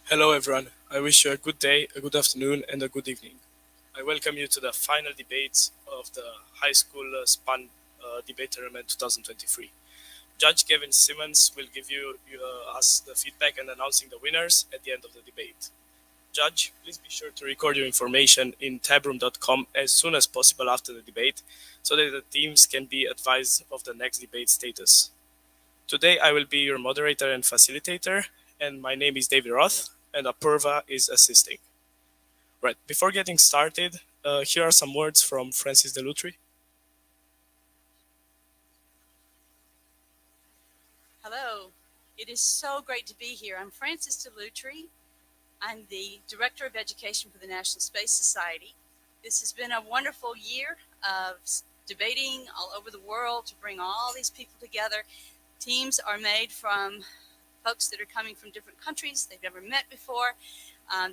Hello everyone, I wish you a good day, a good afternoon and a good evening. I welcome you to the final debates of the high school spUN debate tournament 2023. Judge Kevin Simmons will give us the feedback and announcing the winners at the end of the debate. Judge, please be sure to record your information in tabroom.com as soon as possible after the debate so that the teams can be advised of the next debate status. Today I will be your moderator and facilitator, and my name is David Roth, and Apurva is assisting. Right, before getting started, here are some words from Francis Delutri. Hello, it is so great to be here. I'm Francis Delutri. I'm the Director of Education for the National Space Society. This has been a wonderful year of debating all over the world to bring all these people together. Teams are made from folks that are coming from different countries they've never met before.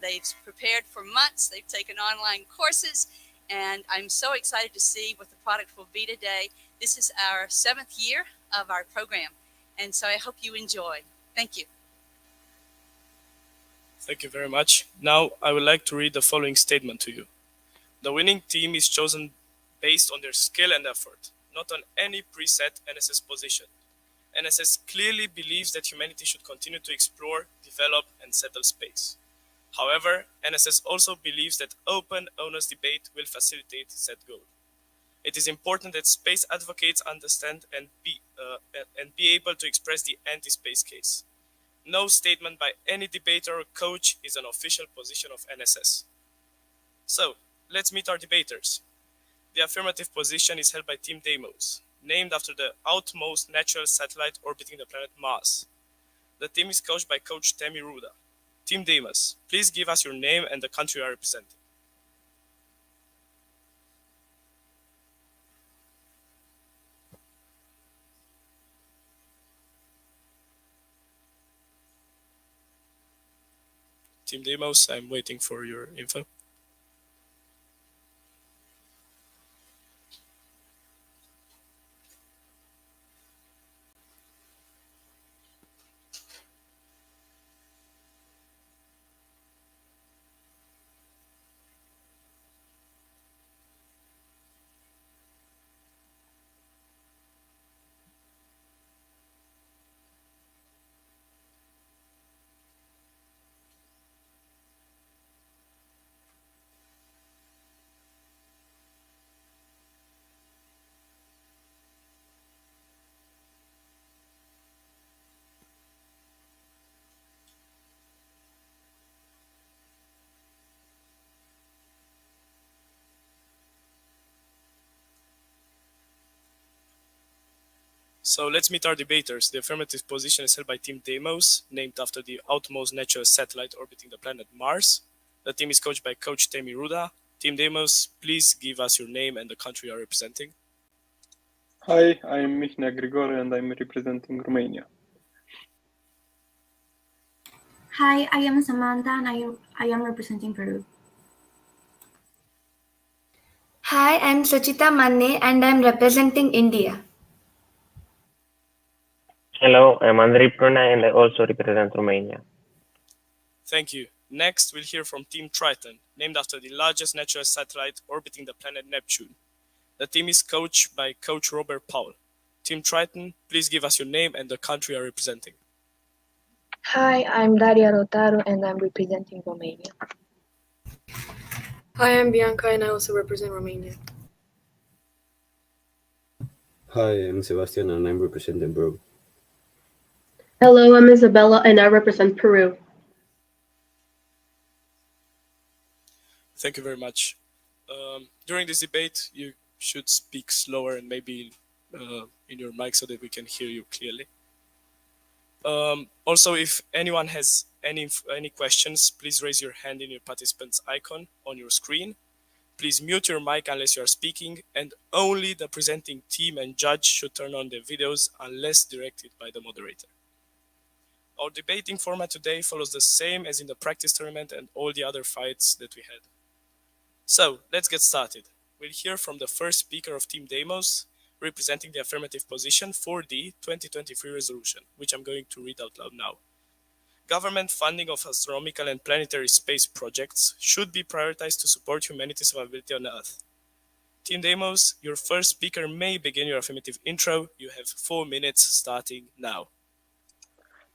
They've prepared for months. They've taken online courses, and I'm so excited to see what the product will be today. This is our 7th year of our program, and so I hope you enjoy. Thank you. Thank you very much. Now I would like to read the following statement to you. The winning team is chosen based on their skill and effort, not on any preset NSS position. NSS clearly believes that humanity should continue to explore, develop, and settle space. However, NSS also believes that open, honest debate will facilitate said goal. It is important that space advocates understand and be able to express the anti-space case. No statement by any debater or coach is an official position of NSS. So, let's meet our debaters. The affirmative position is held by Team Deimos, named after the outmost natural satellite orbiting the planet Mars. The team is coached by Coach Temi Ruda. Team Deimos, please give us your name and the country you are representing. Team Deimos, I'm waiting for your info. So let's meet our debaters. The affirmative position is held by Team Deimos, named after the outmost natural satellite orbiting the planet Mars. The team is coached by Coach Temi Ruda. Team Deimos, please give us your name and the country you are representing. Hi, I'm Mihnea Grigore and I'm representing Romania. Hi, I am Samantha and I am representing Peru. Hi, I'm Suchita Manne and I'm representing India. Hello, I'm Andrei Pruna and I also represent Romania. Thank you. Next, we'll hear from Team Triton, named after the largest natural satellite orbiting the planet Neptune. The team is coached by Coach Robert Paul. Team Triton, please give us your name and the country you are representing. Hi, I'm Daria Rotaro and I'm representing Romania. Hi, I'm Bianca and I also represent Romania. Hi, I'm Sebastian and I'm representing Peru. Hello, I'm Isabella and I represent Peru. Thank you very much. During this debate, you should speak slower and maybe in your mic so that we can hear you clearly. Also, if anyone has any questions, please raise your hand in your participants icon on your screen. Please mute your mic unless you are speaking, and only the presenting team and judge should turn on their videos unless directed by the moderator. Our debating format today follows the same as in the practice tournament and all the other fights that we had. So, let's get started. We'll hear from the first speaker of Team Deimos, representing the affirmative position for the 2023 resolution, which I'm going to read out loud now. Government funding of astronomical and planetary space projects should be prioritized to support humanity's survivability on Earth. Team Demos, your first speaker may begin your affirmative intro. You have 4 minutes starting now.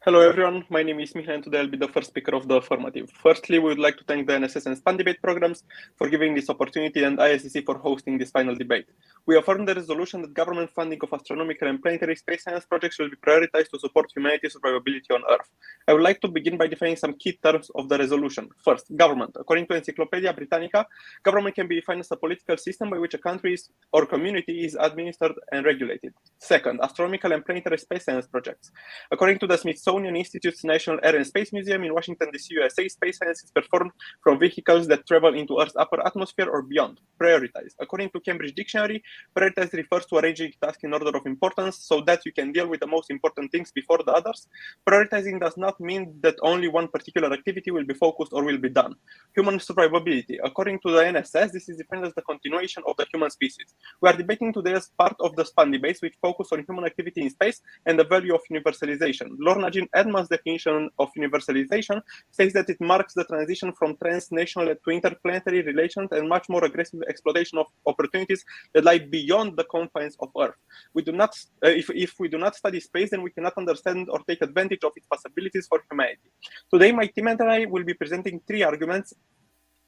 Hello everyone, my name is Michael and today I'll be the first speaker of the affirmative. Firstly, we would like to thank the NSS and SPUN debate programs for giving this opportunity and ISCC for hosting this final debate. We affirm the resolution that government funding of astronomical and planetary space science projects will be prioritized to support humanity's survivability on Earth. I would like to begin by defining some key terms of the resolution. First, government. According to Encyclopedia Britannica, government can be defined as a political system by which a country or community is administered and regulated. Second, astronomical and planetary space science projects. According to the Smithsonian Institute's National Air and Space Museum in Washington, D.C., USA, space science is performed from vehicles that travel into Earth's upper atmosphere or beyond. Prioritized. According to Cambridge Dictionary, prioritize refers to arranging tasks in order of importance so that you can deal with the most important things before the others. Prioritizing does not mean that only one particular activity will be focused or will be done. Human survivability. According to the NSS, this is defined as the continuation of the human species. We are debating today as part of the SPUN debates which focus on human activity in space and the value of universalization. Lorna Jean Edmonds' definition of universalization says that it marks the transition from transnational to interplanetary relations and much more aggressive exploitation of opportunities that lie beyond the confines of Earth. We do not, if we do not study space, then we cannot understand or take advantage of its possibilities for humanity. Today, my team and I will be presenting 3 arguments.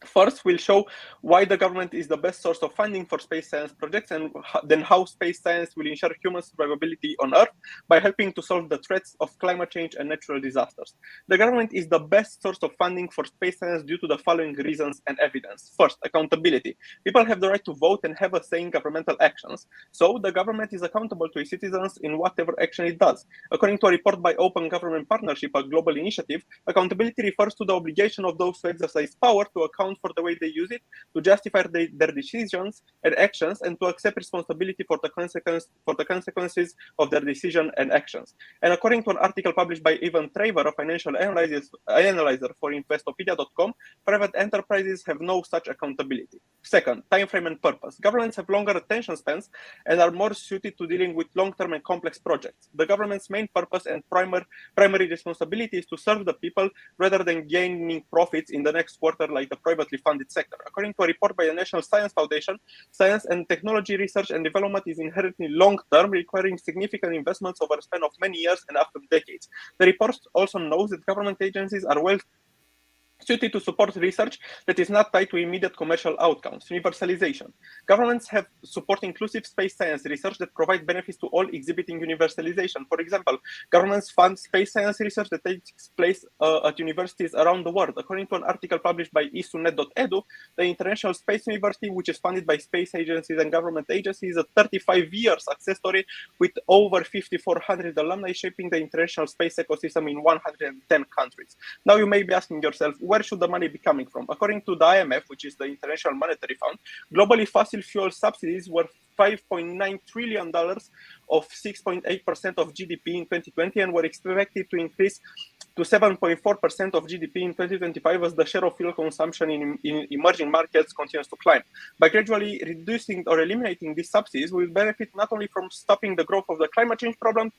First, we'll show why the government is the best source of funding for space science projects and then how space science will ensure human survivability on Earth by helping to solve the threats of climate change and natural disasters. The government is the best source of funding for space science due to the following reasons and evidence. First, accountability. People have the right to vote and have a say in governmental actions, so the government is accountable to its citizens in whatever action it does. According to a report by Open Government Partnership, a global initiative, accountability refers to the obligation of those who exercise power to account for the way they use it, to justify their decisions and actions, and to accept responsibility for the consequences of their decision and actions. And according to an article published by Ivan Traver, a financial analyzer for Investopedia.com, private enterprises have no such accountability. Second, time frame and purpose. Governments have longer attention spans and are more suited to dealing with long-term and complex projects. The government's main purpose and primary responsibility is to serve the people rather than gaining profits in the next quarter like the privately funded sector. According to a report by the National Science Foundation, science and technology research and development is inherently long-term, requiring significant investments over a span of many years and often decades. The report also knows that government agencies are well suited to support research that is not tied to immediate commercial outcomes. Universalization. Governments have support inclusive space science research that provide benefits to all exhibiting universalization. For example, governments fund space science research that takes place at universities around the world. According to an article published by isunet.edu, the International Space University, which is funded by space agencies and government agencies, is a 35-year success story with over 5,400 alumni shaping the international space ecosystem in 110 countries. Now you may be asking yourself, where should the money be coming from? According to the IMF, which is the International Monetary Fund, globally fossil fuel subsidies were $5.9 trillion of 6.8% of GDP in 2020 and were expected to increase to 7.4% of GDP in 2025 as the share of fuel consumption in emerging markets continues to climb. By gradually reducing or eliminating these subsidies, we will benefit not only from stopping the growth of the climate change problem,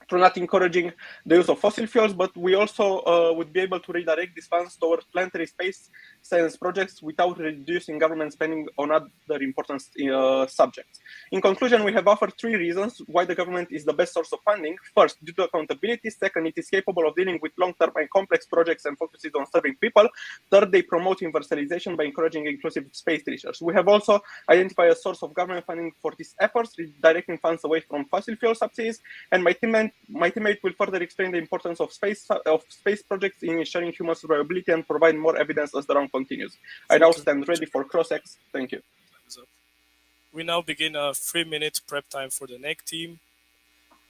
through not encouraging the use of fossil fuels, but we also would be able to redirect these funds towards planetary space science projects without reducing government spending on other important subjects. In conclusion, we have offered 3 reasons why the government is the best source of funding. First, due to accountability. Second, it is capable of dealing with long-term and complex projects and focuses on serving people. Third, they promote universalization by encouraging inclusive space research. We have also identified a source of government funding for these efforts, redirecting funds away from fossil fuel subsidies, and my teammate will further explain the importance of space projects in ensuring human survivability and provide more evidence as the round continues. I now stand ready for cross-ex. Thank you. We now begin a 3-minute prep time for the NEG team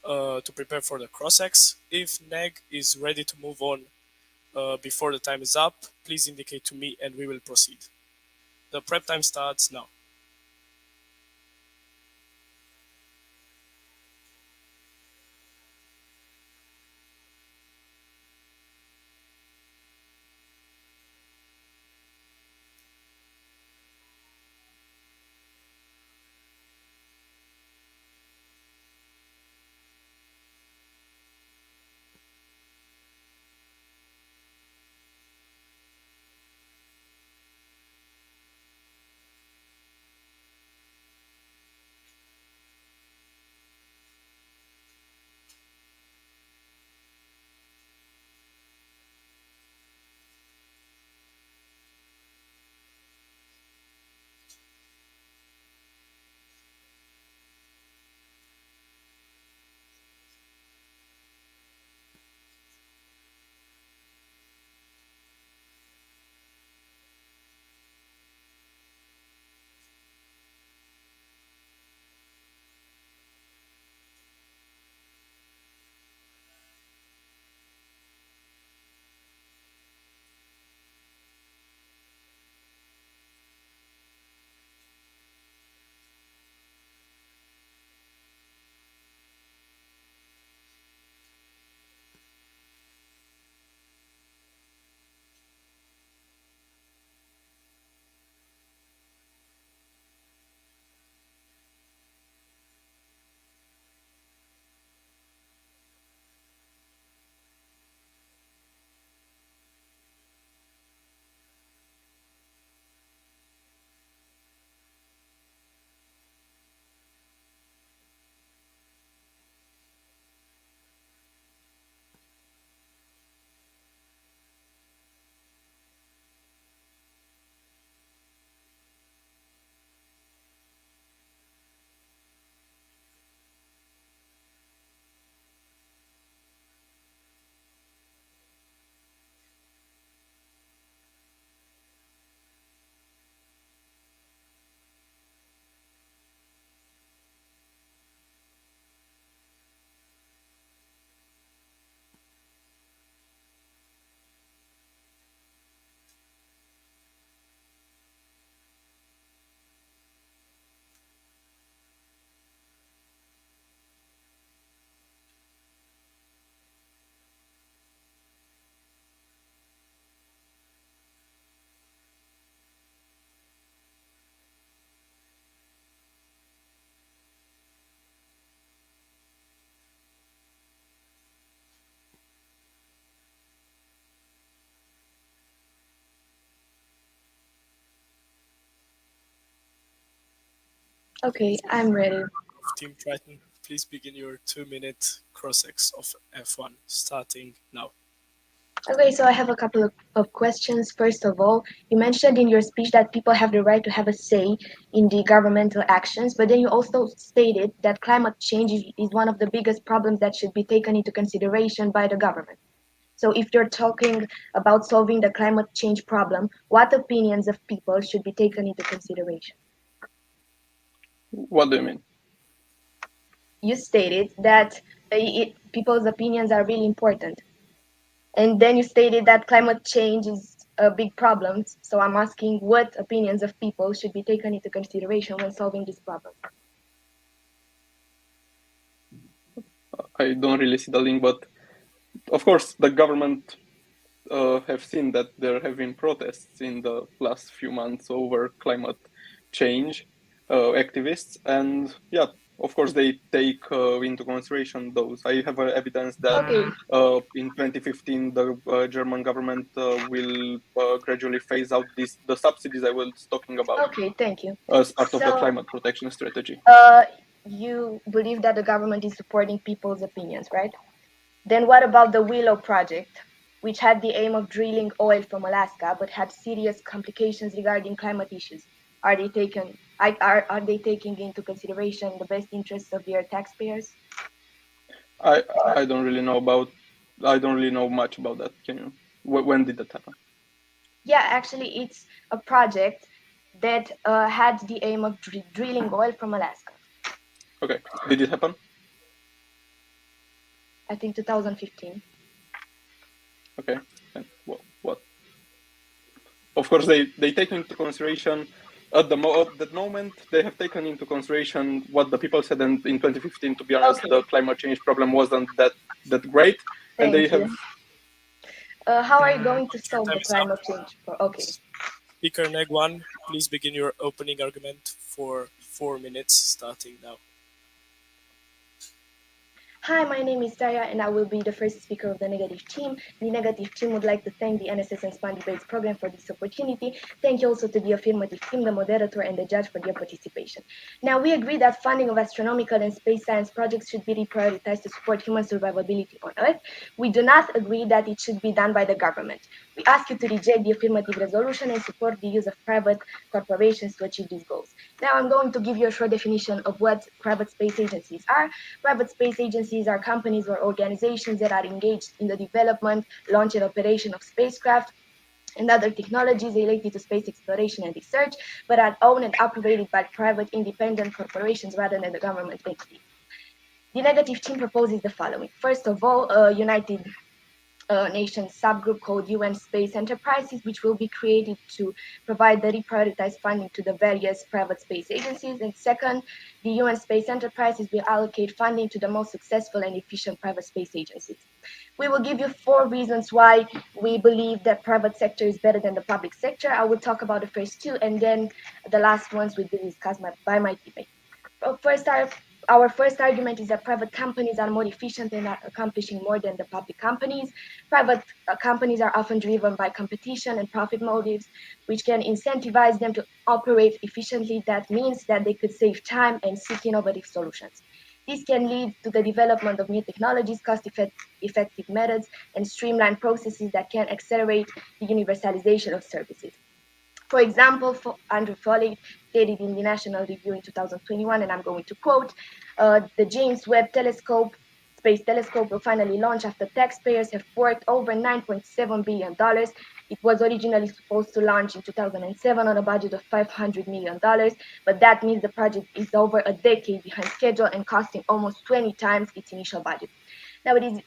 to prepare for the cross-ex. If NEG is ready to move on before the time is up, please indicate to me and we will proceed. The prep time starts now. Okay, I'm ready. Team Triton, please begin your 2-minute cross-ex of F1, starting now. Okay, so I have a couple of questions. First of all, you mentioned in your speech that people have the right to have a say in the governmental actions, but then you also stated that climate change is one of the biggest problems that should be taken into consideration by the government. So if you're talking about solving the climate change problem, what opinions of people should be taken into consideration? What do you mean? You stated that people's opinions are really important. And then you stated that climate change is a big problem. So I'm asking what opinions of people should be taken into consideration when solving this problem. I don't really see the link, but of course the government have seen that there have been protests in the last few months over climate change activists, and yeah, of course they take into consideration those. I have evidence that in 2015 the German government will gradually phase out the subsidies I was talking about. Okay, thank you. As part of the climate protection strategy. You believe that the government is supporting people's opinions, right? Then what about the Willow project, which had the aim of drilling oil from Alaska, but had serious complications regarding climate issues? Are they taking into consideration the best interests of their taxpayers? I don't really know much about that. Can you? When did that happen? Yeah, actually, it's a project that had the aim of drilling oil from Alaska. Okay, did it happen? I think 2015. Okay, and what? Of course, they take into consideration at that moment they have taken into consideration what the people said, and in 2015, to be honest, the climate change problem wasn't that great, and they have. How are you going to solve the climate change? Okay. Speaker Neg 1, please begin your opening argument for 4 minutes, starting now. Hi, my name is Daria, and I will be the first speaker of the negative team. The negative team would like to thank the NSS and SPUN debates program for this opportunity. Thank you also to the affirmative team, the moderator, and the judge for their participation. Now, we agree that funding of astronomical and space science projects should be reprioritized to support human survivability on Earth. We do not agree that it should be done by the government. We ask you to reject the affirmative resolution and support the use of private corporations to achieve these goals. Now, I'm going to give you a short definition of what private space agencies are. Private space agencies are companies or organizations that are engaged in the development, launch, and operation of spacecraft and other technologies related to space exploration and research, but are owned and operated by private independent corporations rather than the government entity. The negative team proposes the following. First of all, United Nations subgroup called UN Space Enterprises, which will be created to provide the reprioritized funding to the various private space agencies. And second, the UN Space Enterprises will allocate funding to the most successful and efficient private space agencies. We will give you 4 reasons why we believe that private sector is better than the public sector. I will talk about the first 2, and then the last ones will be discussed by my teammate. Our first argument is that private companies are more efficient and are accomplishing more than the public companies. Private companies are often driven by competition and profit motives, which can incentivize them to operate efficiently. That means that they could save time and seek innovative solutions. This can lead to the development of new technologies, cost-effective methods, and streamlined processes that can accelerate the universalization of services. For example, Andrew Foley stated in the National Review in 2021, and I'm going to quote, the James Webb Space Telescope will finally launch after taxpayers have poured over $9.7 billion. It was originally supposed to launch in 2007 on a budget of $500 million, but that means the project is over a decade behind schedule and costing almost 20 times its initial budget. Now, it is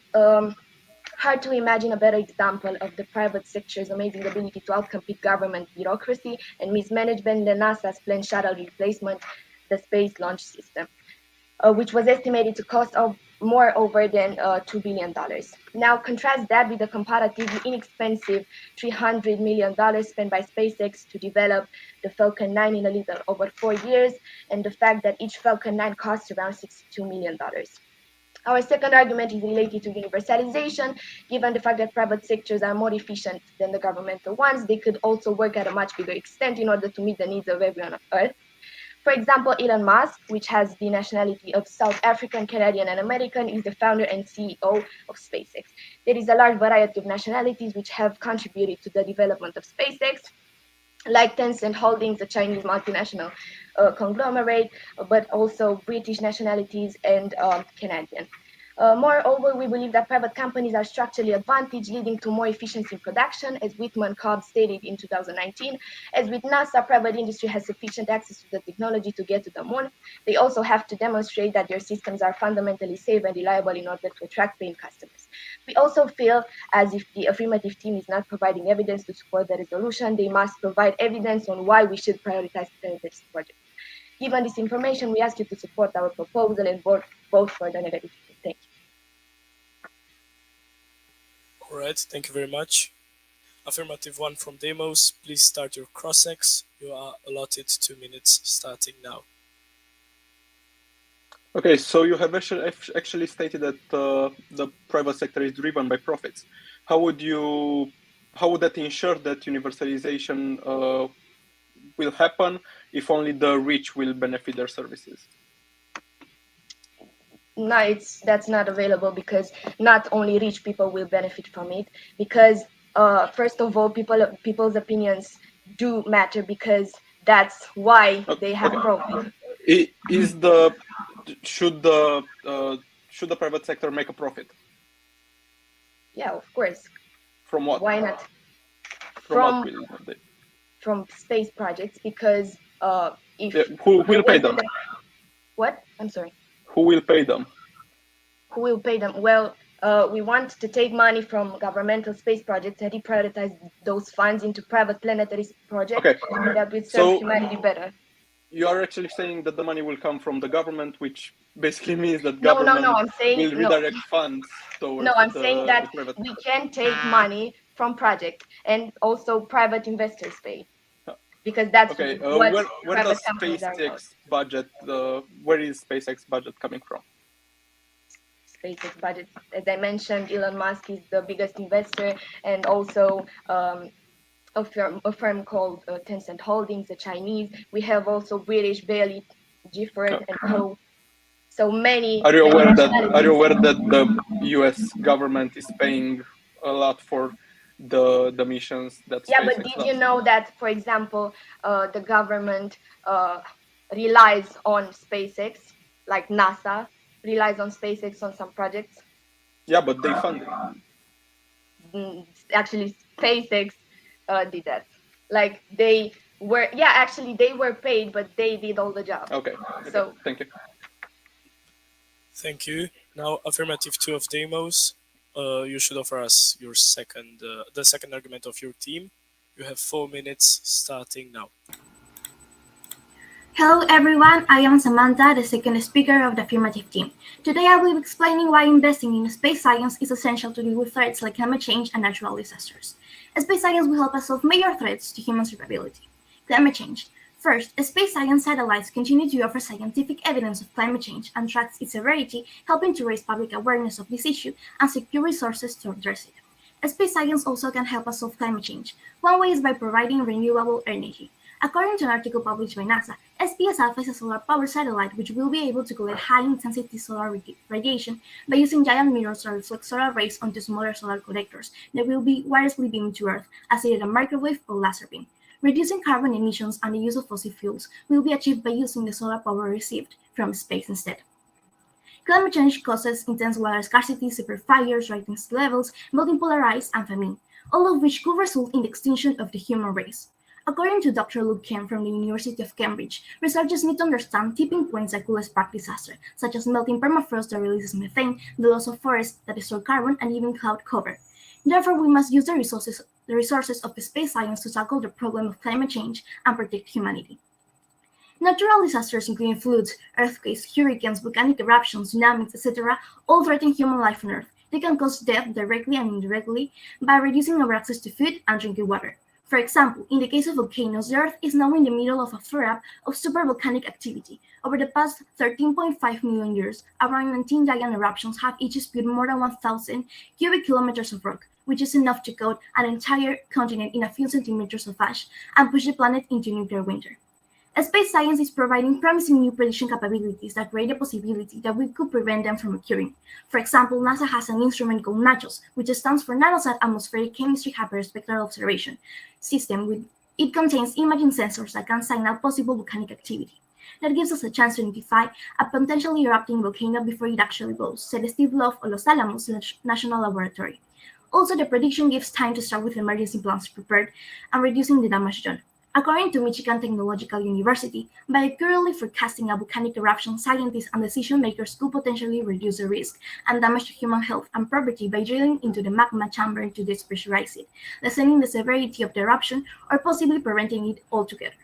hard to imagine a better example of the private sector's amazing ability to outcompete government bureaucracy and mismanagement than NASA's planned shuttle replacement, the Space Launch System, which was estimated to cost more over than $2 billion. Now contrast that with the comparatively inexpensive $300 million spent by SpaceX to develop the Falcon 9 in a little over 4 years, and the fact that each Falcon 9 costs around $62 million. Our second argument is related to universalization. Given the fact that private sectors are more efficient than the governmental ones, they could also work at a much bigger extent in order to meet the needs of everyone on Earth. For example, Elon Musk, which has the nationality of South African, Canadian, and American, is the founder and CEO of SpaceX. There is a large variety of nationalities which have contributed to the development of SpaceX, like Tencent Holdings, a Chinese multinational conglomerate, but also British nationalities and Canadian. Moreover, we believe that private companies are structurally advantaged, leading to more efficiency in production, as Whitman Cobb stated in 2019. As with NASA, private industry has sufficient access to the technology to get to the moon. They also have to demonstrate that their systems are fundamentally safe and reliable in order to attract paying customers. We also feel as if the affirmative team is not providing evidence to support the resolution, they must provide evidence on why we should prioritize this project. Given this information, we ask you to support our proposal and vote for the negative team. Thank you. All right, thank you very much. Affirmative 1 from Demos, please start your cross-ex. You are allotted 2 minutes starting now. Okay, so you have actually stated that the private sector is driven by profits. How would that ensure that universalization will happen if only the rich will benefit their services? No, that's not available, because not only rich people will benefit from it, because first of all, people's opinions do matter, because that's why they have profit. Should the private sector make a profit? Yeah, of course. From what? Why not? From space projects, because who will pay them? What? I'm sorry. Who will pay them? Who will pay them? Well, we want to take money from governmental space projects and reprioritize those funds into private planetary projects that will serve humanity better. You are actually saying that the money will come from the government, which basically means that government will redirect funds towards I'm saying that we can take money from projects and also private investors pay. Because that's what where does SpaceX budget? Where is SpaceX budget coming from? SpaceX budget, as I mentioned, Elon Musk is the biggest investor, and also a firm called Tencent Holdings, the Chinese. We have also British, Bailey, Gifford, and Co. So many. Are you aware that the U.S. government is paying a lot for the missions that SpaceX but did you know that, for example, the government relies on SpaceX, like NASA relies on SpaceX on some projects? Yeah, but they fund it. Actually, SpaceX did that. Like they were paid, but they did all the job. Okay. So thank you. Thank you. Now, affirmative 2 of Demos. You should offer us your the second argument of your team. You have 4 minutes starting now. Hello everyone, I am Samantha, the second speaker of the affirmative team. Today I will be explaining why investing in space science is essential to deal with threats like climate change and natural disasters. Space science will help us solve major threats to human survivability. Climate change. First, space science satellites continue to offer scientific evidence of climate change and tracks its severity, helping to raise public awareness of this issue and secure resources to address it. Space science also can help us solve climate change. One way is by providing renewable energy. According to an article published by NASA, SPS Alpha is a solar-powered satellite which will be able to collect high-intensity solar radiation by using giant mirrors that reflect solar rays onto smaller solar collectors that will be wirelessly beamed to Earth, as either a microwave or laser beam. Reducing carbon emissions and the use of fossil fuels will be achieved by using the solar power received from space instead. Climate change causes intense water scarcity, severe fires, rising sea levels, melting polar ice, and famine, all of which could result in the extinction of the human race. According to Dr. Luke Kemp from the University of Cambridge, researchers need to understand tipping points that could spark disaster, such as melting permafrost that releases methane, the loss of forests that store carbon, and even cloud cover. Therefore, we must use the resources of space science to tackle the problem of climate change and protect humanity. Natural disasters, including floods, earthquakes, hurricanes, volcanic eruptions, tsunamis, etc., all threaten human life on Earth. They can cause death directly and indirectly by reducing our access to food and drinking water. For example, in the case of volcanoes, the Earth is now in the middle of a flare-up of supervolcanic activity. Over the past 13.5 million years, around 19 giant eruptions have each spewed more than 1,000 cubic kilometers of rock, which is enough to coat an entire continent in a few centimeters of ash and push the planet into nuclear winter. Space science is providing promising new prediction capabilities that create the possibility that we could prevent them from occurring. For example, NASA has an instrument called NACHOS, which stands for Nanosat Atmospheric Chemistry Hyperspectral Observation System. It contains imaging sensors that can signal possible volcanic activity. That gives us a chance to identify a potentially erupting volcano before it actually goes, said Steve Love of Los Alamos National Laboratory. Also, the prediction gives time to start with emergency plans prepared and reducing the damage done. According to Michigan Technological University, by accurately forecasting a volcanic eruption, scientists and decision makers could potentially reduce the risk and damage to human health and property by drilling into the magma chamber to despressurize it, lessening the severity of the eruption or possibly preventing it altogether.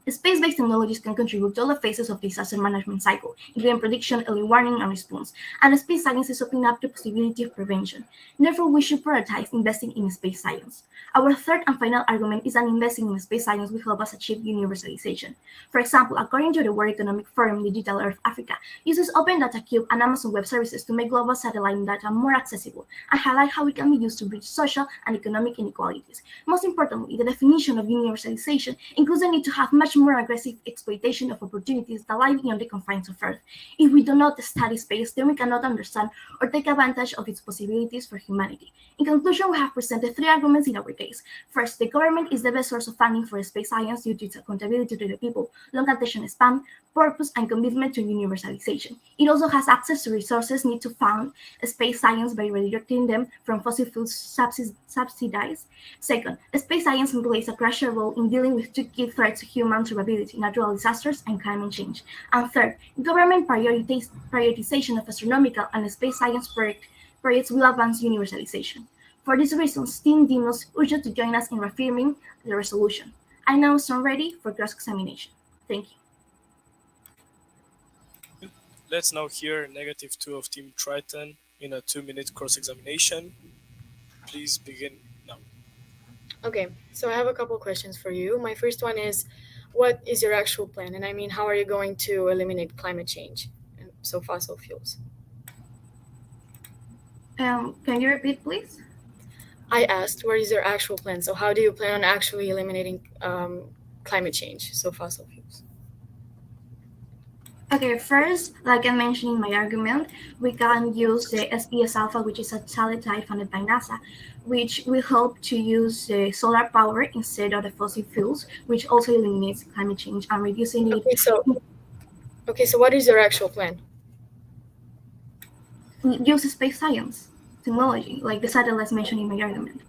Space-based technologies can contribute to all the phases of the disaster management cycle, including prediction, early warning, and response, and space science is opening up the possibility of prevention. Therefore, we should prioritize investing in space science. Our third and final argument is that investing in space science will help us achieve universalization. For example, according to the World Economic Forum, Digital Earth Africa uses Open Data Cube and Amazon Web Services to make global satellite data more accessible and highlight how it can be used to bridge social and economic inequalities. Most importantly, the definition of universalization includes the need to have much more aggressive exploitation of opportunities that lie beyond the confines of Earth. If we do not study space, then we cannot understand or take advantage of its possibilities for humanity. In conclusion, we have presented three arguments in our case. First, the government is the best source of funding for space science due to its accountability to the people, long attention span, purpose, and commitment to universalization. It also has access to resources needed to fund space science by redirecting them from fossil fuels subsidized. Second, space science plays a crucial role in dealing with two key threats to human survivability, natural disasters, and climate change. And third, government prioritization of astronomical and space science projects will advance universalization. For these reasons, Team Demos urge you to join us in reaffirming the resolution. I now stand ready for cross-examination. Thank you. Let's now hear -2 of Team Triton in a 2-minute cross-examination. Please begin now. Okay, so I have a couple questions for you. My first one is, what is your actual plan? And I mean, how are you going to eliminate climate change, and so fossil fuels? Can you repeat, please? I asked, what is your actual plan? So how do you plan on actually eliminating climate change, so fossil fuels? Okay, first, like I mentioned in my argument, we can use the SPS Alpha, which is a satellite funded by NASA, which will help to use solar power instead of the fossil fuels, which also eliminates climate change and reducing it. Okay, so what is your actual plan? Use space science technology, like the satellites mentioned in my argument.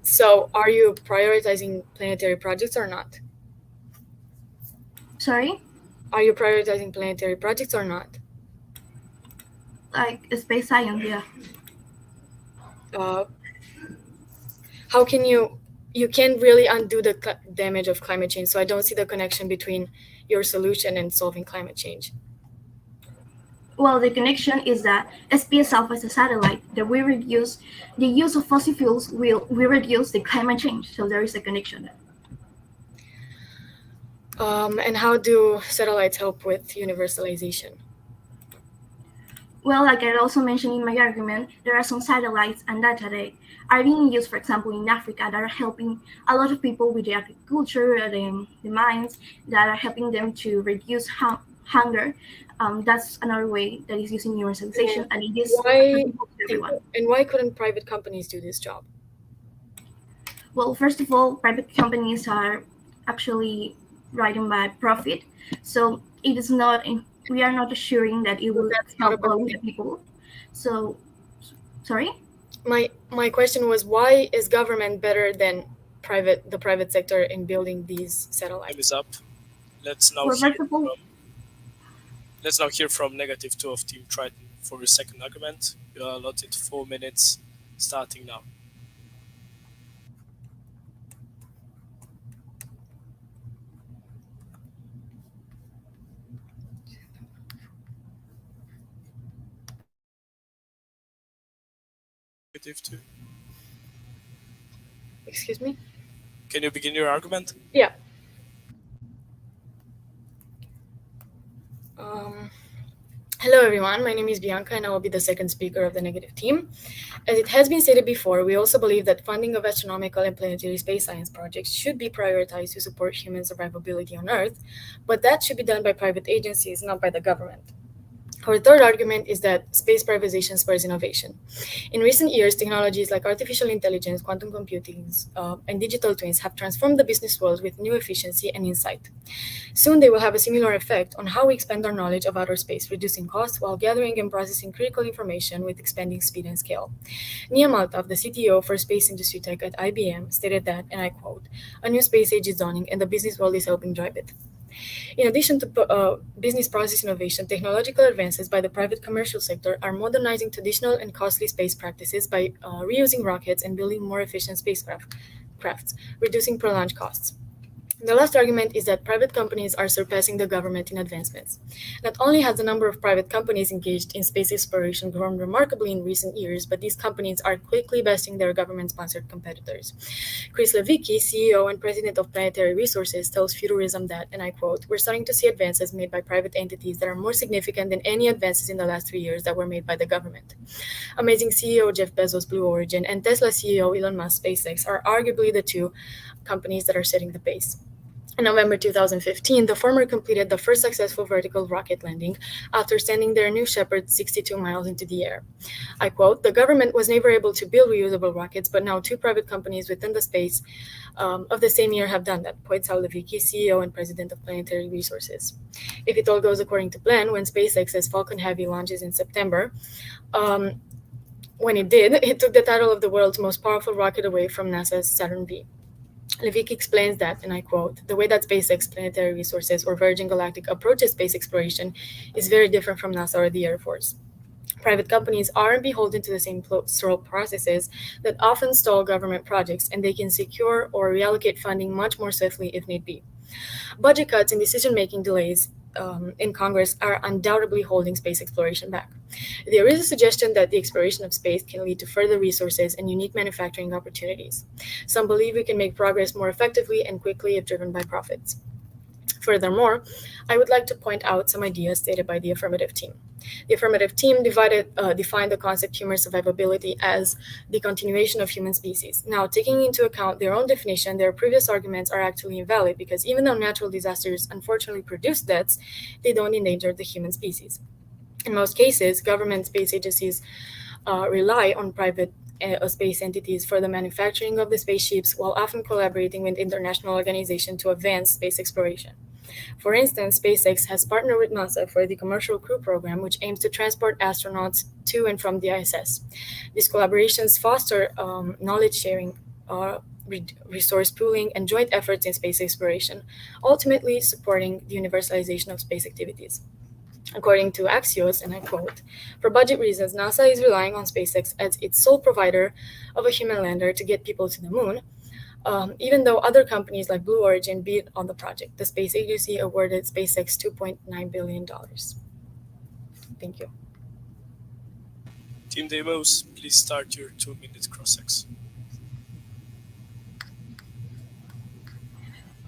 So are you prioritizing planetary projects or not? Sorry? Are you prioritizing planetary projects or not? Like space science, yeah. How can you can't really undo the damage of climate change, so I don't see the connection between your solution and solving climate change. Well, the connection is that SPS Alpha is a satellite that we reduce the use of fossil fuels will reduce the climate change, so there is a connection there. And how do satellites help with universalization? Well, like I also mentioned in my argument, there are some satellites and data that are being used, for example, in Africa, that are helping a lot of people with the agriculture, the mines, that are helping them to reduce hunger. That's another way that is using universalization, and it is accessible to everyone. And why couldn't private companies do this job? Well, first of all, private companies are actually riding by profit, so it is not. We are not assuring that it will help all the people. So, sorry. My question was, why is government better than the private sector in building these satellites? Time is up. Let's now hear from -2 of Team Triton for your second argument. You are allotted 4 minutes, starting now. -2. Excuse me? Can you begin your argument? Yeah. Hello everyone, my name is Bianca and I will be the second speaker of the negative team. As it has been stated before, we also believe that funding of astronomical and planetary space science projects should be prioritized to support human survivability on Earth, but that should be done by private agencies, not by the government. Our third argument is that space privatization spurs innovation. In recent years, technologies like artificial intelligence, quantum computing, and digital twins have transformed the business world with new efficiency and insight. Soon they will have a similar effect on how we expand our knowledge of outer space, reducing costs while gathering and processing critical information with expanding speed and scale. Nia Maltov, the CTO for Space Industry Tech at IBM, stated that, and I quote, "A new space age is dawning and the business world is helping drive it." In addition to business process innovation, technological advances by the private commercial sector are modernizing traditional and costly space practices by reusing rockets and building more efficient spacecrafts, reducing per-launch costs. The last argument is that private companies are surpassing the government in advancements. Not only has the number of private companies engaged in space exploration grown remarkably in recent years, but these companies are quickly besting their government-sponsored competitors. Chris Levicki, CEO and president of Planetary Resources, tells Futurism that, and I quote, "We're starting to see advances made by private entities that are more significant than any advances in the last 3 years that were made by the government." Amazing CEO Jeff Bezos' Blue Origin and Tesla CEO Elon Musk SpaceX are arguably the two companies that are setting the pace. In November 2015, the former completed the first successful vertical rocket landing after sending their New Shepard 62 miles into the air. I quote, "The government was never able to build reusable rockets, but now two private companies within the space of the same year have done that," points out Levicki, CEO and president of Planetary Resources. If it all goes according to plan, when SpaceX's Falcon Heavy launches in September, when it did, it took the title of the world's most powerful rocket away from NASA's Saturn V. Levicki explains that, and I quote, "The way that SpaceX, Planetary Resources, or Virgin Galactic approaches space exploration is very different from NASA or the Air Force. Private companies aren't beholden to the same slow processes that often stall government projects, and they can secure or reallocate funding much more swiftly if need be. Budget cuts and decision-making delays in Congress are undoubtedly holding space exploration back. There is a suggestion that the exploration of space can lead to further resources and unique manufacturing opportunities. Some believe we can make progress more effectively and quickly if driven by profits. Furthermore, I would like to point out some ideas stated by the affirmative team. The affirmative team defined the concept human survivability as the continuation of human species. Now, taking into account their own definition, their previous arguments are actually invalid because even though natural disasters unfortunately produce deaths, they don't endanger the human species. In most cases, government space agencies rely on private space entities for the manufacturing of the spaceships while often collaborating with international organizations to advance space exploration. For instance, SpaceX has partnered with NASA for the Commercial Crew Program, which aims to transport astronauts to and from the ISS. These collaborations foster knowledge sharing, resource pooling, and joint efforts in space exploration, ultimately supporting the universalization of space activities. According to Axios, and I quote, "For budget reasons, NASA is relying on SpaceX as its sole provider of a human lander to get people to the moon. Even though other companies like Blue Origin bid on the project, the space agency awarded SpaceX $2.9 billion. Thank you. Team Demos, please start your 2-minute cross-ex.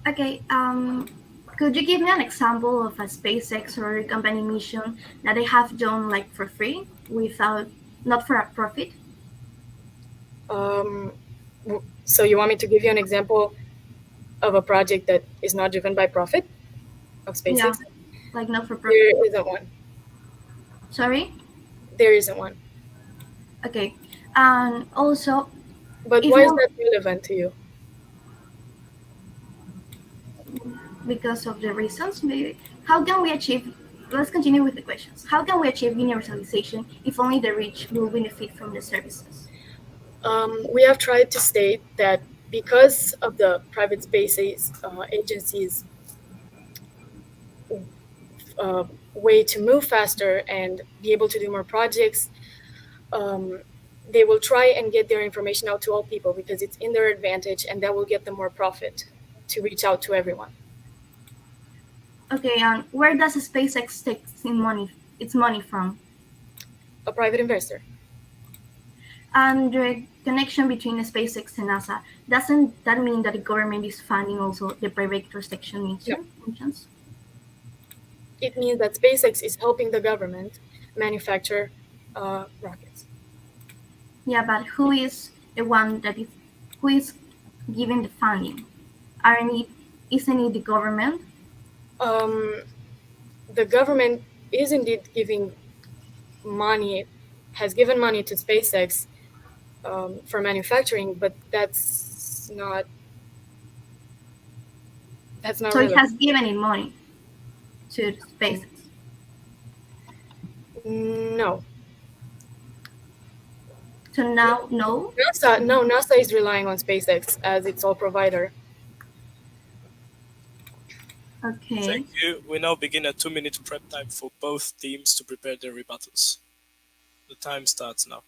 Okay, could you give me an example of a SpaceX or a company mission that they have done like for free, not for a profit? So you want me to give you an example of a project that is not driven by profit of SpaceX? Yeah, like not for profit. There isn't one. Sorry? There isn't one. Okay, and also... But why is that relevant to you? Because of the reasons, maybe. How can we achieve... Let's continue with the questions. How can we achieve universalization if only the rich will benefit from the services? We have tried to state that because of the private space agencies' way to move faster and be able to do more projects, they will try and get their information out to all people because it's in their advantage and that will get them more profit to reach out to everyone. Okay, and where does SpaceX take its money from? A private investor. And the connection between SpaceX and NASA, doesn't that mean that the government is funding also the private section missions? it means that SpaceX is helping the government manufacture rockets. Yeah, but who is who is giving the funding? Isn't it the government? The government is indeed giving money, has given money to SpaceX for manufacturing, but that's not So it relevant. has given it money to SpaceX. No. So now, no. NASA is relying on SpaceX as its sole provider. Okay. Thank you. We now begin a 2-minute prep time for both teams to prepare their rebuttals. The time starts now.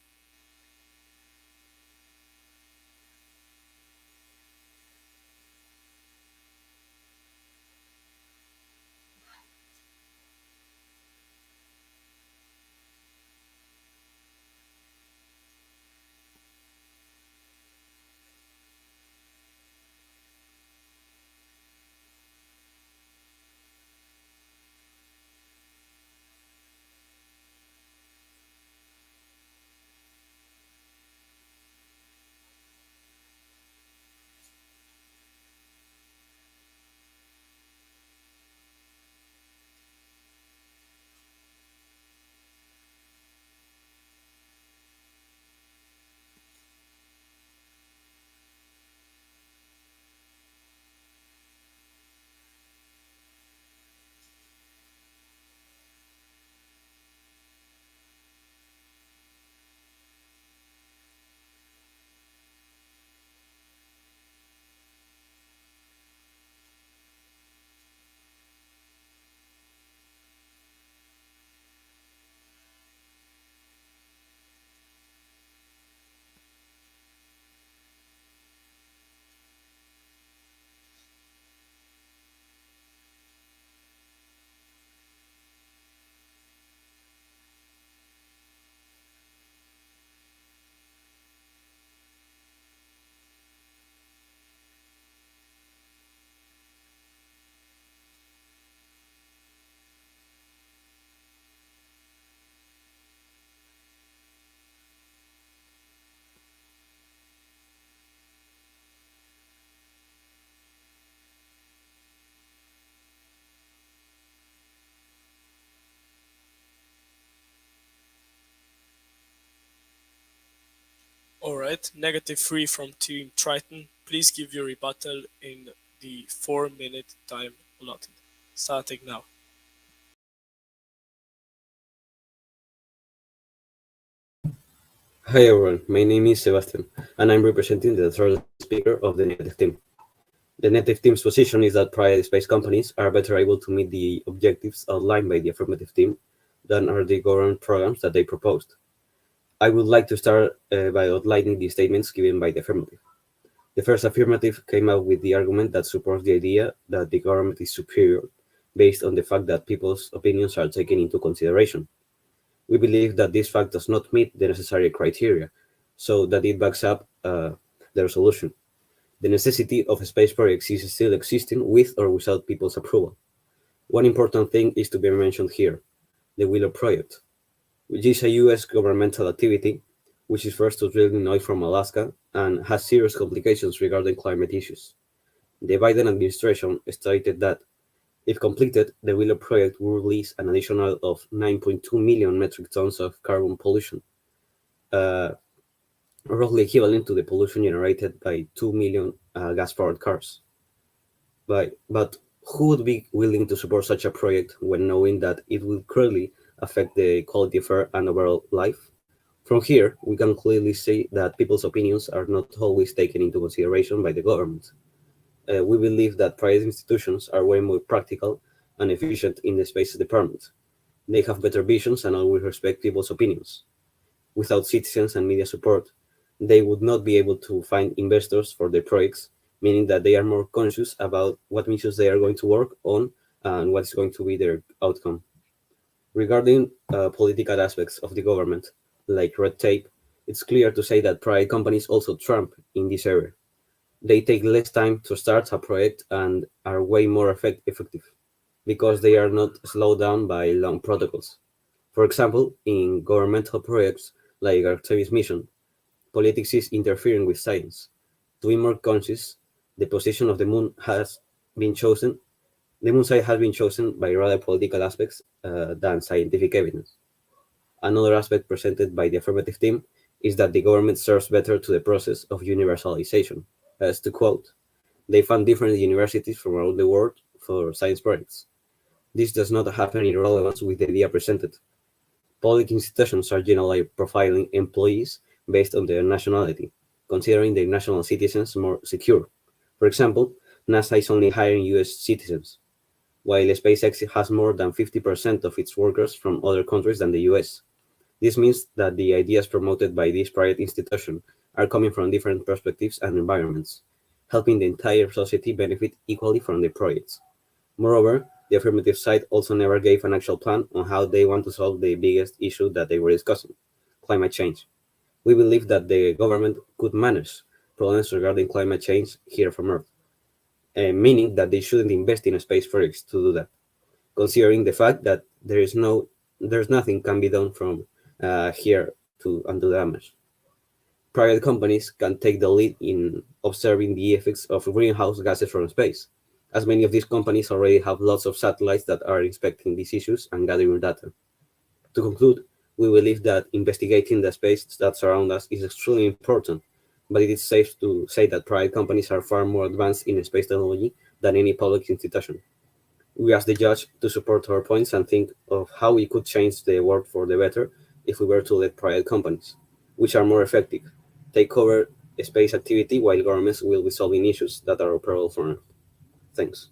Alright, -3 from Team Triton. Please give your rebuttal in the 4-minute time allotted. Starting now. Hi everyone, my name is Sebastian, and I'm representing the third speaker of the negative team. The negative team's position is that private space companies are better able to meet the objectives outlined by the affirmative team than are the government programs that they proposed. I would like to start by outlining the statements given by the affirmative. The first affirmative came out with the argument that supports the idea that the government is superior based on the fact that people's opinions are taken into consideration. We believe that this fact does not meet the necessary criteria, so that it backs up the resolution. The necessity of space projects is still existing with or without people's approval. One important thing is to be mentioned here, the Willow Project, which is a US governmental activity which is first to drill in oil from Alaska and has serious complications regarding climate issues. The Biden administration stated that if completed, the Willow project will release an additional of 9.2 million metric tons of carbon pollution, uh, roughly equivalent to the pollution generated by 2 million gas-powered cars. But who would be willing to support such a project when knowing that it will clearly affect the quality of air and overall life? From here, we can clearly see that people's opinions are not always taken into consideration by the government. We believe that private institutions are way more practical and efficient in the space department. They have better visions and always respect people's opinions. Without citizens and media support, they would not be able to find investors for their projects, meaning that they are more conscious about what missions they are going to work on and what is going to be their outcome. Regarding political aspects of the government, like red tape, it's clear to say that private companies also trump in this area. They take less time to start a project and are way more effective. because they are not slowed down by long protocols. For example, in governmental projects like Artemis mission, politics is interfering with science. To be more conscious, the position of the moon has been chosen. The moon site has been chosen by rather political aspects than scientific evidence. Another aspect presented by the affirmative team is that the government serves better to the process of universalization. As to quote, they fund different universities from around the world for science projects. This does not have any relevance with the idea presented. Public institutions are generally profiling employees based on their nationality, considering their national citizens more secure. For example, NASA is only hiring US citizens, while SpaceX has more than 50% of its workers from other countries than the US. This means that the ideas promoted by this private institution are coming from different perspectives and environments, helping the entire society benefit equally from the projects. Moreover, the affirmative side also never gave an actual plan on how they want to solve the biggest issue that they were discussing, climate change. We believe that the government could manage problems regarding climate change here from Earth, meaning that they shouldn't invest in space projects to do that, considering the fact that there's nothing can be done from here to undo damage. Private companies can take the lead in observing the effects of greenhouse gases from space, as many of these companies already have lots of satellites that are inspecting these issues and gathering data. To conclude, we believe that investigating the space that surrounds us is extremely important, but it is safe to say that private companies are far more advanced in space technology than any public institution. We ask the judge to support our points and think of how we could change the world for the better if we were to let private companies, which are more effective, take over space activity while governments will be solving issues that are operable for Earth. Thanks.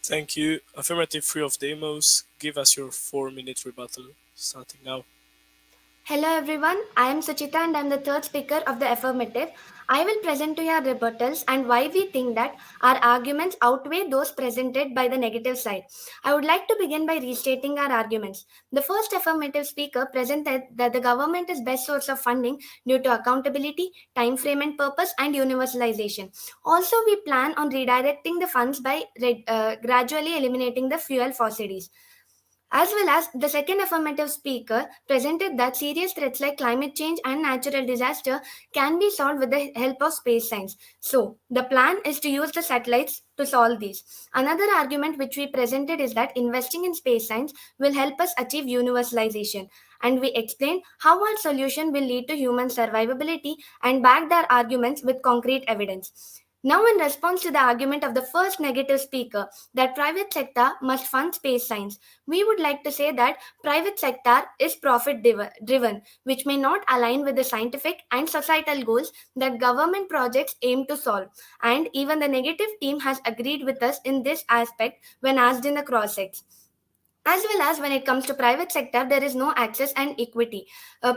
Thank you. Affirmative free of demos, give us your 4-minute rebuttal, starting now. Hello everyone, I am Suchita and I am the third speaker of the affirmative. I will present to you our rebuttals and why we think that our arguments outweigh those presented by the negative side. I would like to begin by restating our arguments. The first affirmative speaker presented that the government is best source of funding due to accountability, time frame and purpose and universalization. Also, we plan on redirecting the funds by gradually eliminating the fuel fossils. As well as the second affirmative speaker presented that serious threats like climate change and natural disaster can be solved with the help of space science. So, the plan is to use the satellites to solve these. Another argument which we presented is that investing in space science will help us achieve universalization. And we explained how our solution will lead to human survivability and backed our arguments with concrete evidence. Now, in response to the argument of the first negative speaker that private sector must fund space science, we would like to say that private sector is profit driven, which may not align with the scientific and societal goals that government projects aim to solve. And even the negative team has agreed with us in this aspect when asked in the cross checks. As well as when it comes to private sector, there is no access and equity.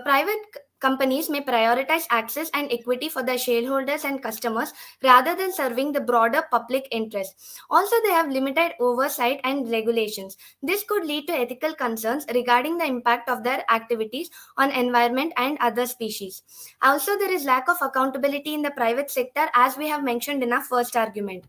Private companies may prioritize access and equity for their shareholders and customers rather than serving the broader public interest. Also, they have limited oversight and regulations. This could lead to ethical concerns regarding the impact of their activities on environment and other species. Also, there is lack of accountability in the private sector, as we have mentioned in our first argument.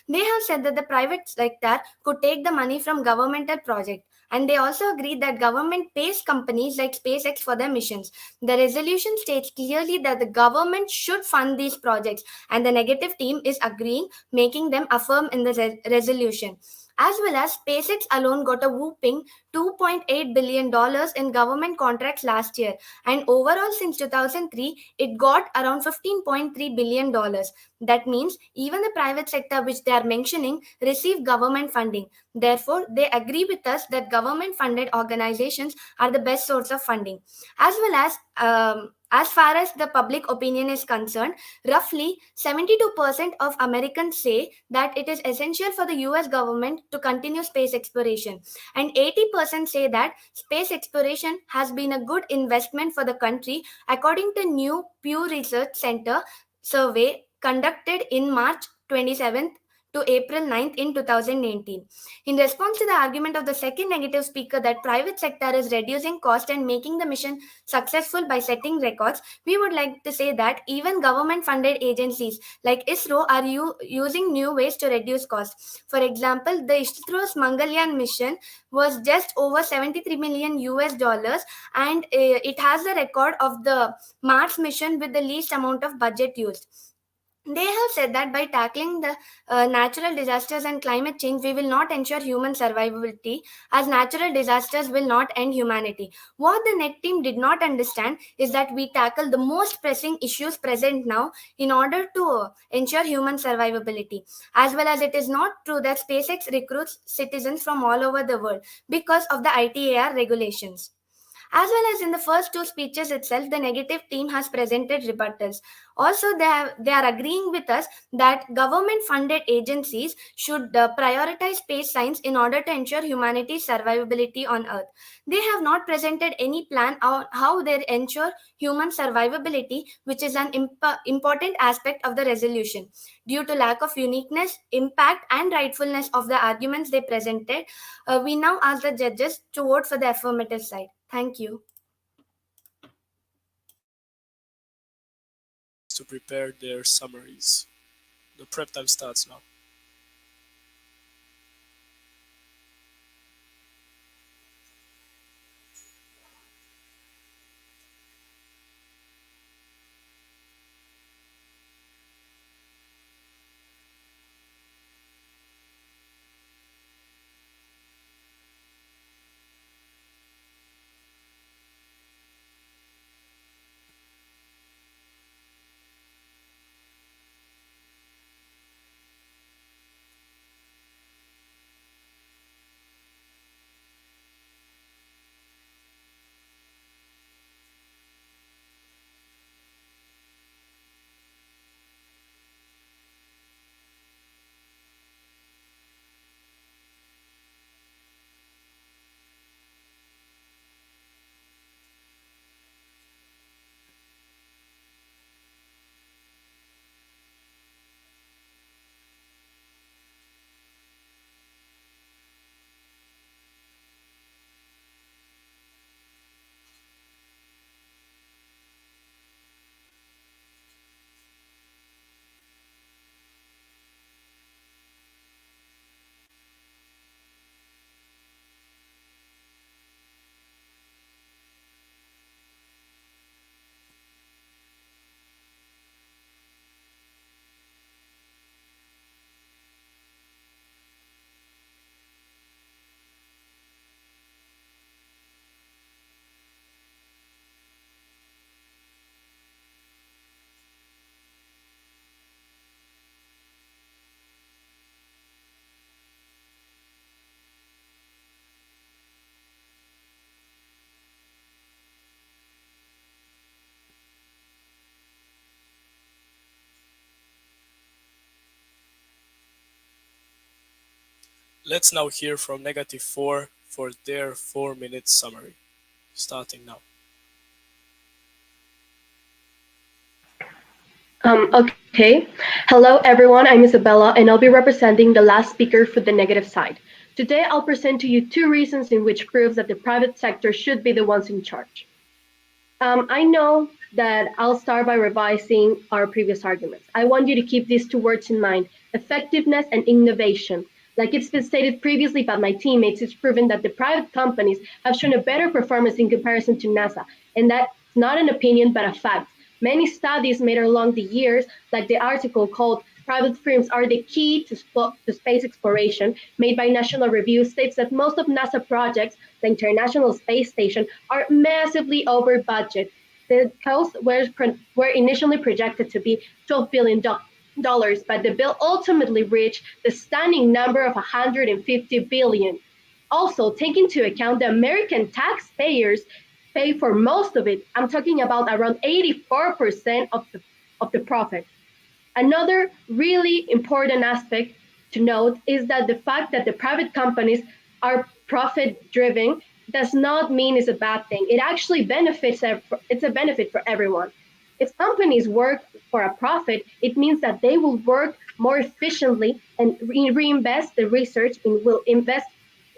They have said that the private sector could take the money from governmental projects, and they also agree that government pays companies like SpaceX for their missions. The resolution states clearly that the government should fund these projects, and the negative team is agreeing, making them affirm in the resolution. As well as SpaceX alone got a whooping $2.8 billion in government contracts last year, and overall since 2003, it got around $15.3 billion. That means even the private sector, which they are mentioning, receive government funding. Therefore, they agree with us that government funded organizations are the best source of funding. As far as the public opinion is concerned, roughly 72% of Americans say that it is essential for the US government to continue space exploration, and 80% say that space exploration has been a good investment for the country, according to new Pew Research Center survey conducted in March 27th, to April 9th in 2018. In response to the argument of the second negative speaker that private sector is reducing cost and making the mission successful by setting records, we would like to say that even government-funded agencies like ISRO are using new ways to reduce costs. For example, the ISRO's Mangalyaan mission was just over 73 million US dollars, and it has the record of the Mars mission with the least amount of budget used. They have said that by tackling the natural disasters and climate change, we will not ensure human survivability, as natural disasters will not end humanity. What the NET team did not understand is that we tackle the most pressing issues present now in order to ensure human survivability. As well as it is not true that SpaceX recruits citizens from all over the world because of the ITAR regulations. As well as in the first two speeches itself, the negative team has presented rebuttals. Also, they are agreeing with us that government-funded agencies should prioritize space science in order to ensure humanity's survivability on Earth. They have not presented any plan on how they ensure human survivability, which is an important aspect of the resolution. Due to lack of uniqueness, impact, and rightfulness of the arguments they presented, we now ask the judges to vote for the affirmative side. Thank you. To prepare their summaries. The prep time starts now. Let's now hear from -4 for their 4-minute summary. Starting now. Okay. Hello, everyone. I'm Isabella, and I'll be representing the last speaker for the negative side. Today, I'll present to you 2 reasons in which proves that the private sector should be the ones in charge. I know that I'll start by revising our previous arguments. I want you to keep these 2 words in mind: effectiveness and innovation. Like it's been stated previously by my teammates, it's proven that the private companies have shown a better performance in comparison to NASA, and that's not an opinion, but a fact. Many studies made along the years, like the article called "Private Firms Are the Key to Space Exploration," made by National Review, states that most of NASA projects, the International Space Station, are massively over budget. The costs were initially projected to be $12 billion, but the bill ultimately reached the stunning number of $150 billion. Also, take into account the American taxpayers pay for most of it. I'm talking about around 84% of the profit. Another really important aspect to note is that the fact that the private companies are profit driven does not mean it's a bad thing. It actually it's a benefit for everyone. If companies work for a profit, it means that they will work more efficiently and reinvest the research in will invest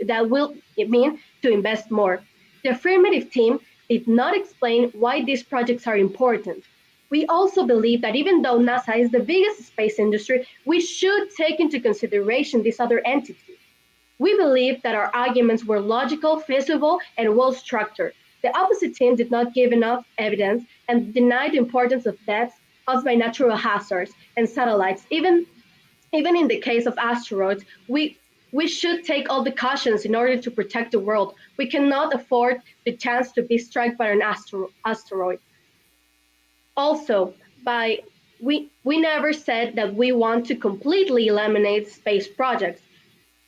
that will mean to invest more. The affirmative team did not explain why these projects are important. We also believe that even though NASA is the biggest space industry, we should take into consideration this other entity. We believe that our arguments were logical, feasible, and well structured. The opposite team did not give enough evidence and denied the importance of deaths caused by natural hazards and satellites. Even in the case of asteroids, we should take all the cautions in order to protect the world. We cannot afford the chance to be struck by an asteroid. Also, we never said that we want to completely eliminate space projects.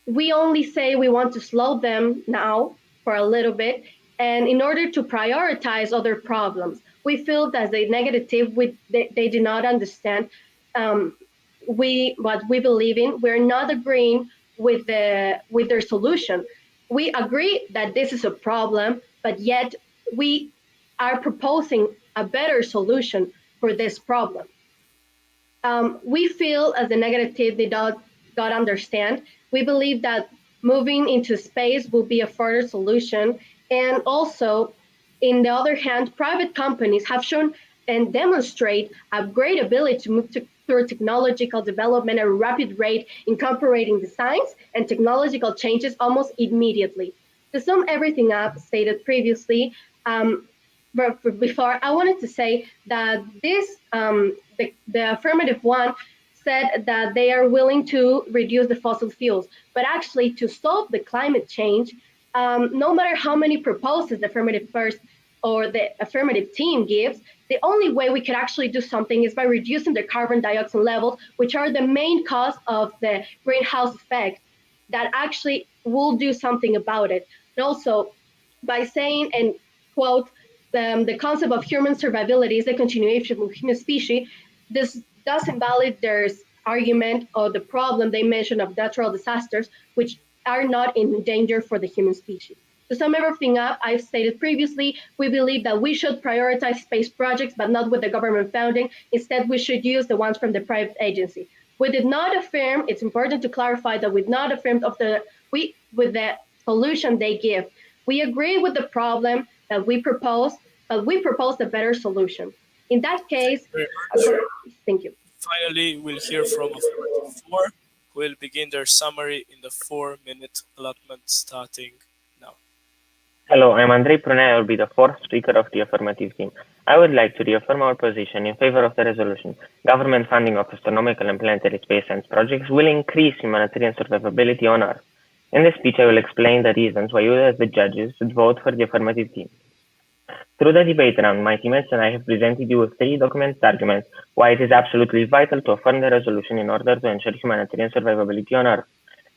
We only say we want to slow them now for a little bit, and in order to prioritize other problems. We feel that the negative, they do not understand what we believe in. We're not agreeing with their solution. We agree that this is a problem, but yet we are proposing a better solution for this problem. We feel as the negative they don't understand. We believe that moving into space will be a further solution. And also, in the other hand, private companies have shown and demonstrate a great ability to move through technological development at a rapid rate, incorporating the science and technological changes almost immediately. To sum everything up stated previously, but before, I wanted to say that the affirmative one said that they are willing to reduce the fossil fuels, but actually to solve the climate change, no matter how many proposals the affirmative first or the affirmative team gives, the only way we could actually do something is by reducing the carbon dioxide levels, which are the main cause of the greenhouse effect, that actually will do something about it. And also by saying, and quote, the concept of human survivability is the continuation of human species. This does invalidate their argument or the problem they mentioned of natural disasters, which are not in danger for the human species. To sum everything up, I've stated previously, we believe that we should prioritize space projects, but not with the government funding. Instead, we should use the ones from the private agency. We did not affirm, it's important to clarify that we did not affirm with the solution they give. We agree with the problem that we propose, but we proposed a better solution. In that case, thank you. Finally, we'll hear from Affirmative 4, who will begin their summary in the 4-minute allotment starting now. Hello, I'm Andrei Prunea. I will be the fourth speaker of the affirmative team. I would like to reaffirm our position in favor of the resolution. Government funding of astronomical and planetary space science projects will increase humanitarian survivability on Earth. In this speech, I will explain the reasons why you as the judges should vote for the affirmative team. Through the debate around my teammates and I have presented you with 3 documented arguments why it is absolutely vital to affirm the resolution in order to ensure humanitarian survivability on Earth.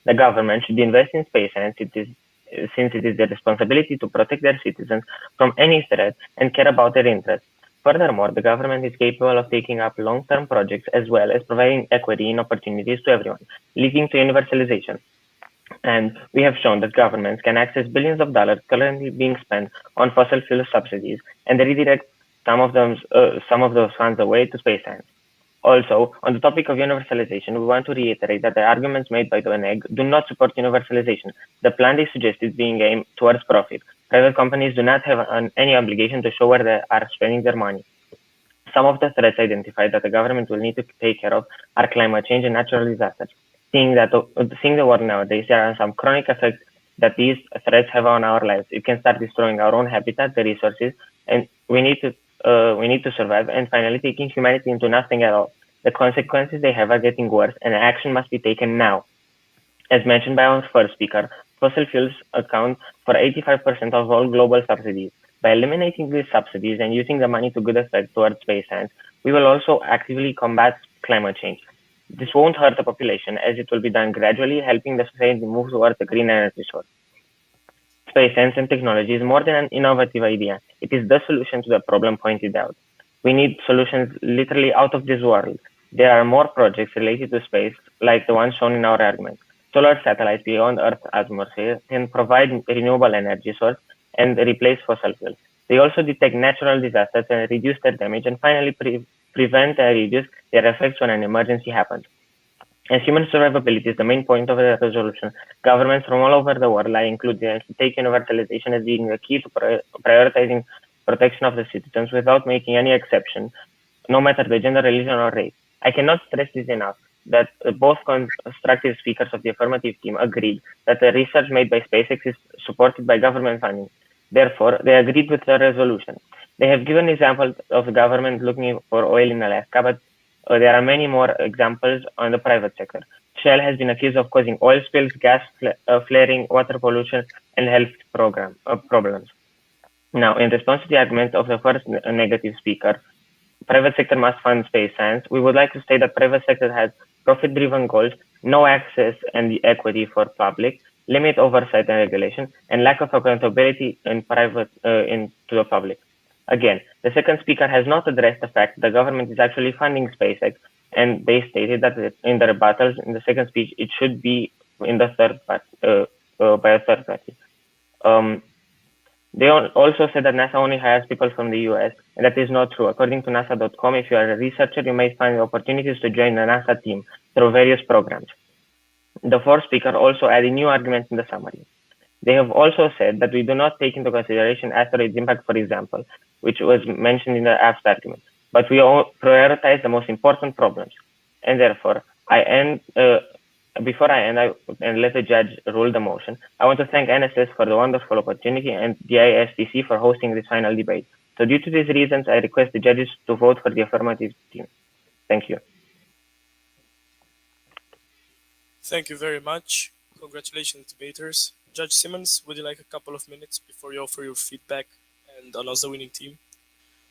The government should invest in space science since it is their responsibility to protect their citizens from any threat and care about their interests. Furthermore, the government is capable of taking up long-term projects as well as providing equity in opportunities to everyone, leading to universalization. And we have shown that governments can access billions of dollars currently being spent on fossil fuel subsidies and redirect some of those funds away to space science. Also, on the topic of universalization, we want to reiterate that the arguments made by the UNEG do not support universalization. The plan they suggest is being aimed towards profit. Private companies do not have any obligation to show where they are spending their money. Some of the threats identified that the government will need to take care of are climate change and natural disasters. Seeing the world nowadays, there are some chronic effects that these threats have on our lives. It can start destroying our own habitat, the resources, and we need to survive. And finally, taking humanity into nothing at all. The consequences they have are getting worse, and action must be taken now. As mentioned by our first speaker, fossil fuels account for 85% of all global subsidies. By eliminating these subsidies and using the money to good effect towards space science, we will also actively combat climate change. This won't hurt the population, as it will be done gradually, helping the society move towards a green energy source. Space science and technology is more than an innovative idea. It is the solution to the problem pointed out. We need solutions literally out of this world. There are more projects related to space, like the one shown in our argument. Solar satellites beyond Earth's atmosphere can provide renewable energy source and replace fossil fuels. They also detect natural disasters and reduce their damage, and finally prevent and reduce their effects when an emergency happens. As human survivability is the main point of the resolution, governments from all over the world, I include them, take universalization as being the key to prioritizing protection of the citizens without making any exception, no matter the gender, religion, or race. I cannot stress this enough that both constructive speakers of the affirmative team agreed that the research made by SpaceX is supported by government funding. Therefore, they agreed with the resolution. They have given examples of the government looking for oil in Alaska, but there are many more examples on the private sector. Shell has been accused of causing oil spills, gas flaring, water pollution, and health problems. Now, in response to the argument of the first negative speaker, private sector must fund space science, we would like to state that private sector has profit-driven goals, no access and equity for public, limit oversight and regulation, and lack of accountability into the public. Again, the second speaker has not addressed the fact that the government is actually funding SpaceX, and they stated that in the rebuttals in the second speech it should be in the third part, by a third party. They also said that NASA only hires people from the US, and that is not true. According to NASA.com, if you are a researcher, you may find opportunities to join the NASA team through various programs. The fourth speaker also added new arguments in the summary. They have also said that we do not take into consideration asteroids' impact, for example, which was mentioned in the abstract argument, but we prioritize the most important problems. And therefore, before I end and let the judge rule the motion, I want to thank NSS for the wonderful opportunity and the ISTC for hosting this final debate. So due to these reasons, I request the judges to vote for the affirmative team. Thank you. Thank you very much. Congratulations, debaters. Judge Simmons, would you like a couple of minutes before you offer your feedback and announce the winning team?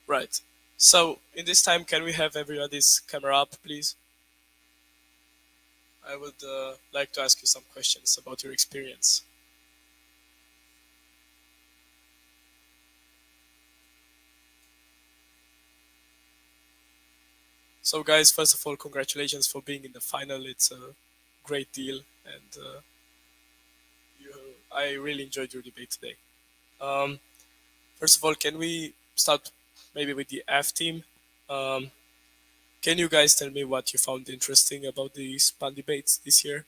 Right. So, in this time, can we have everybody's camera up, please? I would like to ask you some questions about your experience. So guys, first of all, congratulations for being in the final. It's a great deal, and I really enjoyed your debate today. First of all, can we start maybe with the F team? Can you guys tell me what you found interesting about the spun debates this year?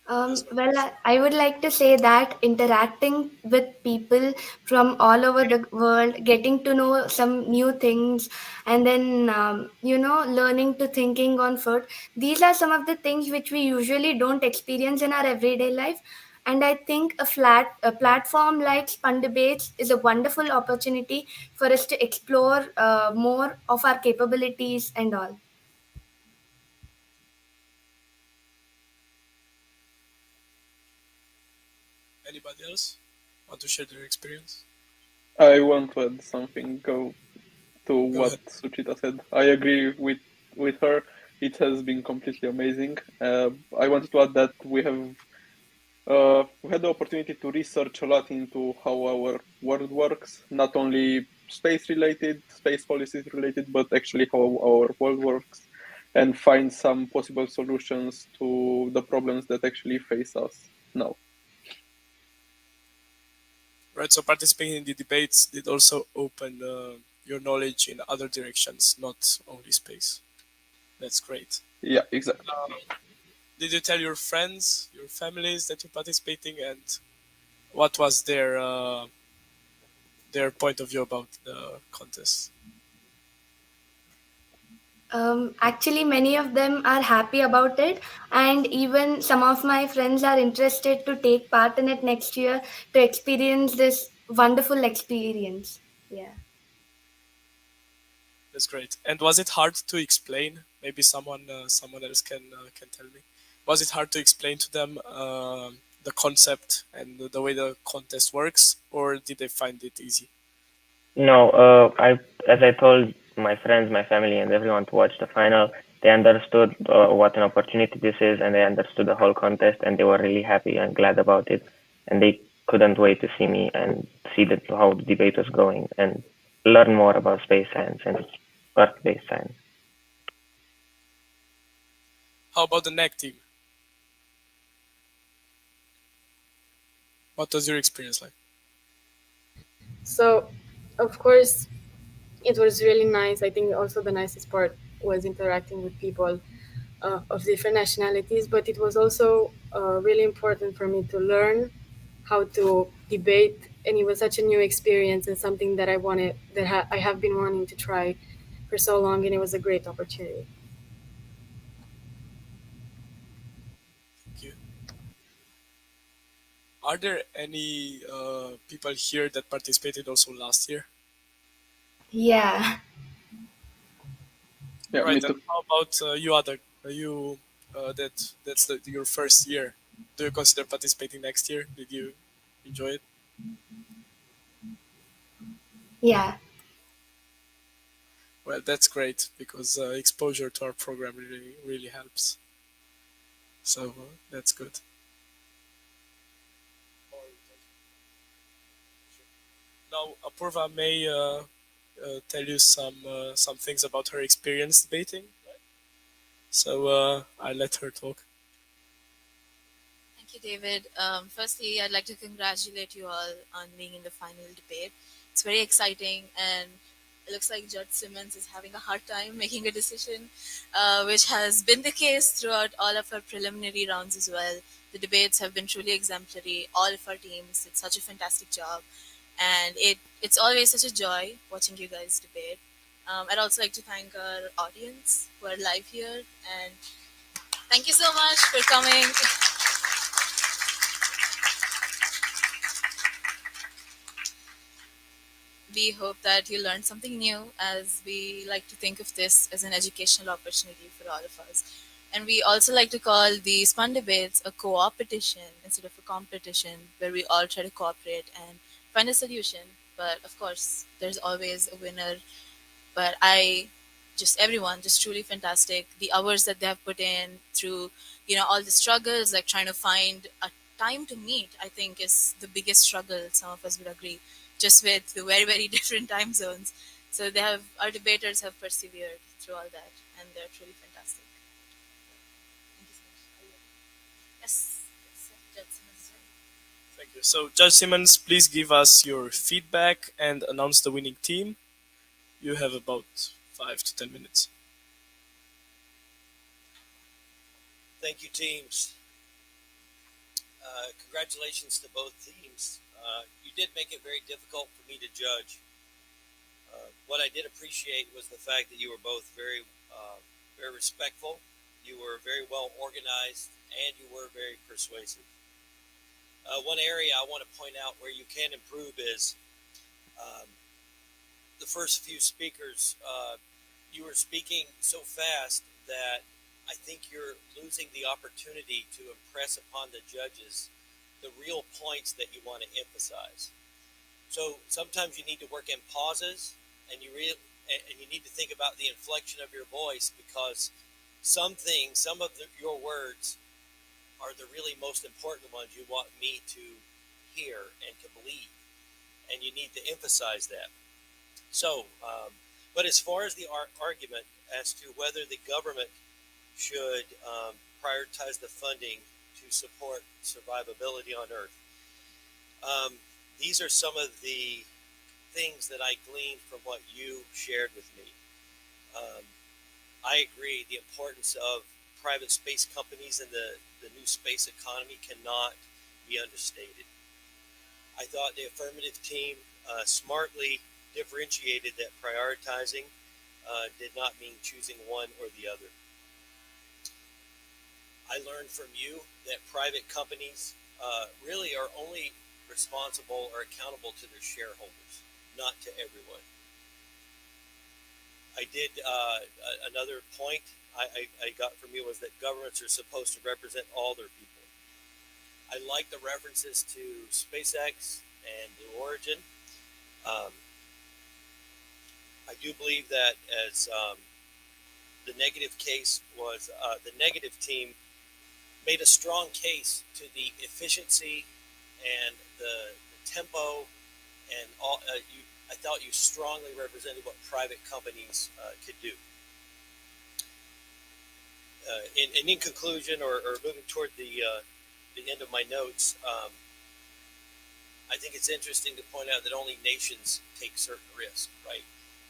Well, I would like to say that interacting with people from all over the world, getting to know some new things, and then, learning to thinking on foot, these are some of the things which we usually don't experience in our everyday life. And I think a platform like Spun Debates is a wonderful opportunity for us to explore more of our capabilities and all. Anybody else want to share their experience? I want to add something to what ahead. Suchita said. I agree with her. It has been completely amazing. I wanted to add that we had the opportunity to research a lot into how our world works, not only space related, space policies related, but actually how our world works, and find some possible solutions to the problems that actually face us now. Right, so participating in the debates did also open your knowledge in other directions, not only space. That's great. Yeah, exactly. Did you tell your friends, your families that you're participating, and what was their point of view about the contest? Actually, many of them are happy about it, and even some of my friends are interested to take part in it next year to experience this wonderful experience. Yeah. That's great. And was it hard to explain? Maybe someone else can tell me. Was it hard to explain to them the concept and the way the contest works, or did they find it easy? No, as I told my friends, my family, and everyone to watch the final, they understood what an opportunity this is, and they understood the whole contest, and they were really happy and glad about it, and they couldn't wait to see me and see how the debate was going and learn more about space science and Earth-based science. How about the NEC team? What was your experience like? So, of course, it was really nice. I think also the nicest part was interacting with people of different nationalities, but it was also really important for me to learn how to debate, and it was such a new experience and something that I have been wanting to try for so long, and it was a great opportunity. Thank you. Are there any people here that participated also last year? Yeah. Yeah, me Right. And too. how about you, other you that's your first year? Do you consider participating next year? Did you enjoy it? Yeah. Well, that's great because exposure to our program really helps. So that's good. Now, Apurva may tell you some things about her experience debating. So I'll let her talk. Thank you, David. Firstly, I'd like to congratulate you all on being in the final debate. It's very exciting, and it looks like Judge Simmons is having a hard time making a decision, which has been the case throughout all of our preliminary rounds as well. The debates have been truly exemplary. All of our teams did such a fantastic job, and it's always such a joy watching you guys debate. I'd also like to thank our audience who are live here, and thank you so much for coming. We hope that you learned something new, as we like to think of this as an educational opportunity for all of us. And we also like to call the spun debates a co-opetition instead of a competition, where we all try to cooperate and find a solution. But of course, there's always a winner. But everyone just truly fantastic. The hours that they have put in through, all the struggles, like trying to find a time to meet, I think is the biggest struggle. Some of us would agree, just with the very, very different time zones. So our debaters have persevered through all that, and they're truly fantastic. Thank you so much. Yes, Judge Simmons. Thank you. So, Judge Simmons, please give us your feedback and announce the winning team. You have about 5 to 10 minutes. Thank you, teams. Congratulations to both teams. You did make it very difficult for me to judge. What I did appreciate was the fact that you were both very respectful. You were very well organized, and you were very persuasive. One area I want to point out where you can improve is the first few speakers. You were speaking so fast that I think you're losing the opportunity to impress upon the judges the real points that you want to emphasize. So sometimes you need to work in pauses, and you need to think about the inflection of your voice, because some of your words are the really most important ones you want me to hear and to believe, and you need to emphasize that. So, but as far as the argument as to whether the government should prioritize the funding to support survivability on Earth, these are some of the things that I gleaned from what you shared with me. I agree the importance of private space companies and the new space economy cannot be understated. I thought the affirmative team smartly differentiated that prioritizing did not mean choosing one or the other. I learned from you that private companies really are only responsible or accountable to their shareholders, not to everyone. I did another point I got from you was that governments are supposed to represent all their people. I like the references to SpaceX and Blue Origin. I do believe that as the negative case was the negative team made a strong case to the efficiency and the tempo and all. I thought you strongly represented what private companies could do. And in conclusion, or moving toward the end of my notes, I think it's interesting to point out that only nations take certain risks, right?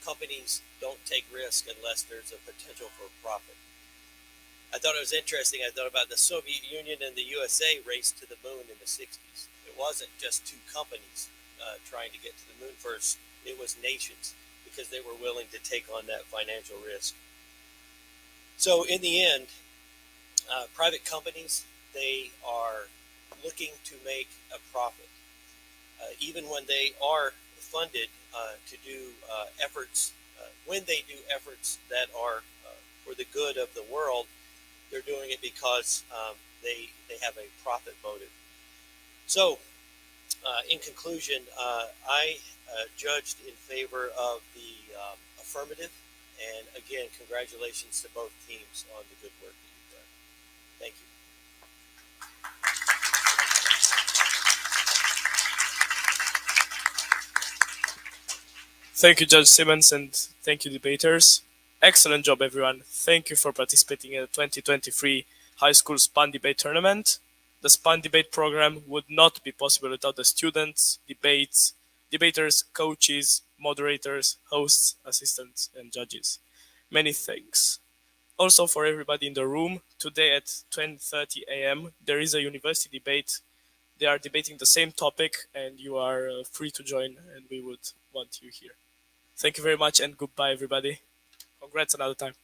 companies don't take risk unless there's a potential for profit. I thought it was interesting. I thought about the Soviet Union and the USA race to the moon in the 60s. It wasn't just two companies trying to get to the moon first. It was nations, because they were willing to take on that financial risk. So in the end, private companies, they are looking to make a profit. Even when they are funded to do efforts, when they do efforts that are for the good of the world, they're doing it because they have a profit motive. So, in conclusion, I judged in favor of the affirmative, and again, congratulations to both teams on the good work that you've done. Thank you. Thank you, Judge Simmons, and thank you, debaters. Excellent job, everyone. Thank you for participating in the 2023 High School SPUN Debate Tournament. The SPUN Debate program would not be possible without the students, debaters, coaches, moderators, hosts, assistants, and judges. Many thanks. Also, for everybody in the room, today at 10:30 a.m. there is a university debate. They are debating the same topic, and you are free to join, and we would want you here. Thank you very much, and goodbye, everybody. Congrats another time.